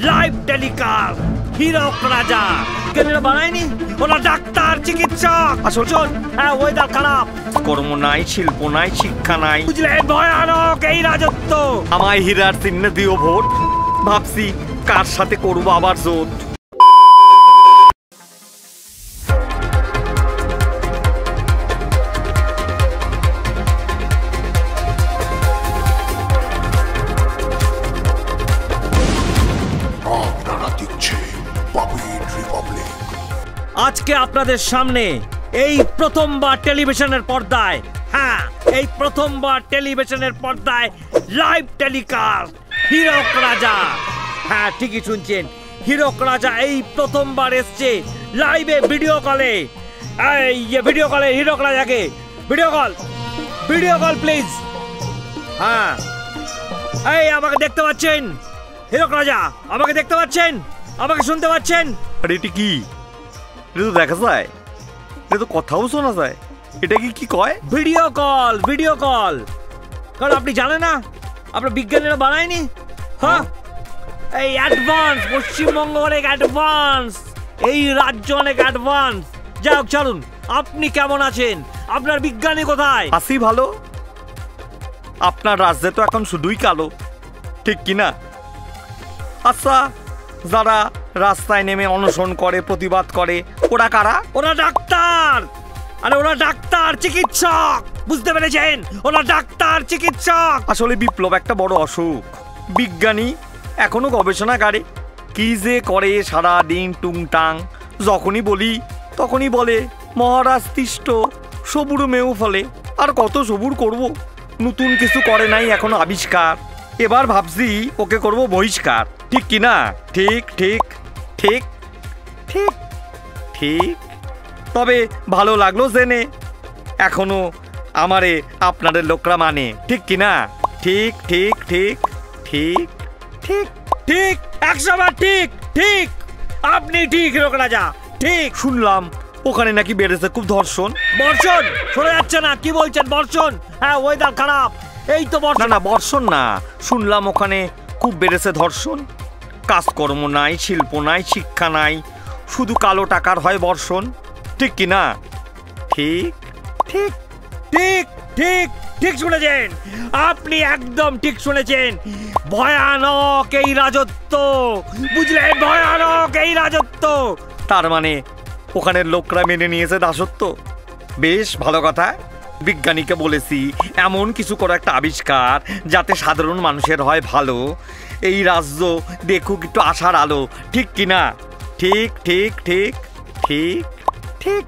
Live telecast হীরক রাজা কেন বানায়নি? ওরা ডাক্তার চিকিৎসক। আসল হ্যাঁ, ওয়েদার খারাপ, কর্ম নাই, শিল্প নাই, শিক্ষা নাই, বুঝলেন? ভয়ানক এই রাজত্ব। আমায় হীরার চিহ্নে দিও ভোট, ভাবছি কার সাথে করবো আবার জোট। আজকে আপনাদের সামনে এই প্রথমবার টেলিভিশনের পর্দায়, হ্যাঁ এই প্রথমবার টেলিভিশনের পর্দায় লাইভ টেলিকাস্ট হীরক রাজা। হ্যাঁ ঠিকই শুনছেন, হীরক রাজা এই প্রথমবার এসছে লাইভে ভিডিও কলে। এই ভিডিও কলে হীরক রাজাকে ভিডিও কল প্লিজ। হ্যাঁ এই আমাকে দেখতে পাচ্ছেন হীরক রাজা? আমাকে দেখতে পাচ্ছেন? আমাকে শুনতে পাচ্ছেন? আরে এটা কি? এটা তো দেখা যায়, এটা তো কথাও শোনা যায়। এটা কি কয়? Video call. কারণ আপনি জানেন না, আপনার বিজ্ঞানীরা বানায়নি। হ্যাঁ এই অ্যাডভান্স, পশ্চিমবঙ্গ অনেক অ্যাডভান্স, এই রাজ্য অনেক অ্যাডভান্স। যাই হোক চলুন, আপনি কেমন আছেন? আপনার বিজ্ঞানী কোথায়? আসি ভালো। আপনার রাজ্যে তো এখন শুধুই কালো, ঠিক কিনা? আচ্ছা, যারা রাস্তায় নেমে অনশন করে, প্রতিবাদ করে, ওরা কারা? ওরা ডাক্তার। আরে ওরা ডাক্তার চিকিৎসক, বুঝতে পেরেছেন? ওরা ডাক্তার চিকিৎসক। আসলে বিপ্লব একটা বড় অসুখ। বিজ্ঞানী এখনো গবেষণাগারে কি যে করে সারা দিন টুংটাং। যখনই বলি তখনই বলে মহারাজ তিষ্ট, সবুর মেউ ফলে। আর কত সবুর করব? নতুন কিছু করে নাই এখনো আবিষ্কার। এবার ভাবছি ওকে করব বহিষ্কার, ঠিক কিনা? ঠিক ঠিক ঠিক ঠিক ঠিক। তবে ভালো লাগলো জেনে এখনো আমারে আপনাদের লোকরা মানে, ঠিক কিনা? ঠিক ঠিক ঠিক ঠিক ঠিক ঠিক 100 বার ঠিক ঠিক। আপনি ঠিক লোক রাজা, ঠিক। শুনলাম ওখানে নাকি বেড়েছে খুব ধর্ষণ। বর্ষণ শোনা যাচ্ছে না, কি বলছেন? বর্ষণ? হ্যাঁ ওয়েদার খারাপ, এই তো বর্ষণ। না বর্ষণ না, শুনলাম ওখানে খুব বেড়েছে ধর্ষণ। কাজকর্ম নাই, শিল্প নাই, শিক্ষা নাই, শুধু কালো টাকার হয় বর্ষণ, ঠিক কিনা? ঠিক ঠিক ঠিক ঠিক ঠিক শুনেছেন, আপনি একদম ঠিক শুনেছেন। ভয়ানক এই রাজত্ব, বুঝলেন? ভয়ানক এই রাজত্ব। তার মানে ওখানের লোকরা মেনে নিয়েছে দাসত্ব। বেশ ভালো কথা। বিজ্ঞানীকে বলেছি এমন কিছু করে একটা আবিষ্কার যাতে সাধারণ মানুষের হয় ভালো, এই রাজ্য দেখুক একটু আশার আলো, ঠিক কিনা? ঠিক ঠিক ঠিক ঠিক ঠিক।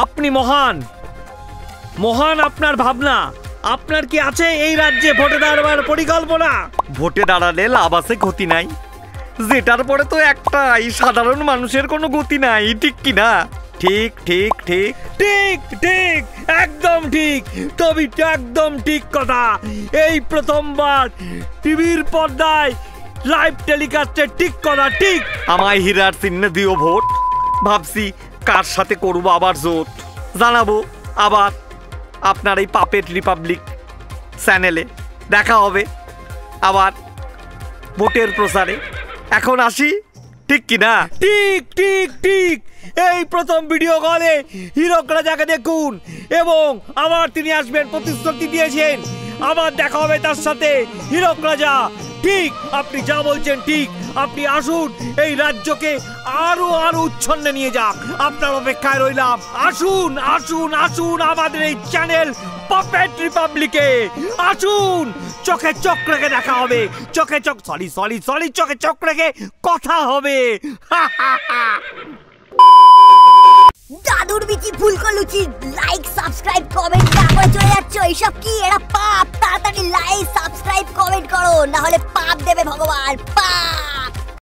আপনি মহান, মহান আপনার ভাবনা। আপনার কি আছে এই রাজ্যে ভোটে দাঁড়াবার পরিকল্পনা? ভোটে দাঁড়ালে লাভ আছে, ক্ষতি নাই। যেটার পরে তো একটাই, সাধারণ মানুষের কোনো গতি নাই, ঠিক কিনা? ঠিক ঠিক ঠিক ঠিক ঠিক একদম ঠিক। তবে একদম ঠিক কথা। এই প্রথমবার টিভির পর্দায় লাইভ টেলিকাস্টে ঠিক কথা, ঠিক। আমায় হীরার চিহ্নে দিও ভোট, ভাবছি কার সাথে করবো আবার জোট। জানাবো আবার আপনার এই পাপেট রিপাবলিক চ্যানেলে। দেখা হবে আবার ভোটের প্রচারে। এখন আসি, ঠিক কিনা? ঠিক ঠিক ঠিক। এই প্রথম ভিডিও কলে হীরক রাজাকে দেখুন এবং আবার তিনি আসবেন, প্রতিশ্রুতি দিয়েছেন। আবার দেখা হবে তার সাথে। হীরক রাজা ঠিক, আপনি যা বলছেন ঠিক। আপনি আসুন, এই রাজ্যকে আরো উচ্ছন্নে নিয়ে যাক। আপনার অপেক্ষায় রইলাম। আসুন আসুন আসুন আমাদের এই চ্যানেল পাপেট রিপাবলিকে আসুন। চোখে চোখ রেখে দেখা হবে। চোখে চোখ চোখে চোখ রেখে কথা হবে। দাদুর বিচি ফুলকো লুচি, লাইক সাবস্ক্রাইব কমেন্ট করে চলে যাচ্ছ। এইসব কি? এরা পাপ। তাড়াতাড়ি লাইক সাবস্ক্রাইব কমেন্ট করো, না হলে পাপ দেবে ভগবান।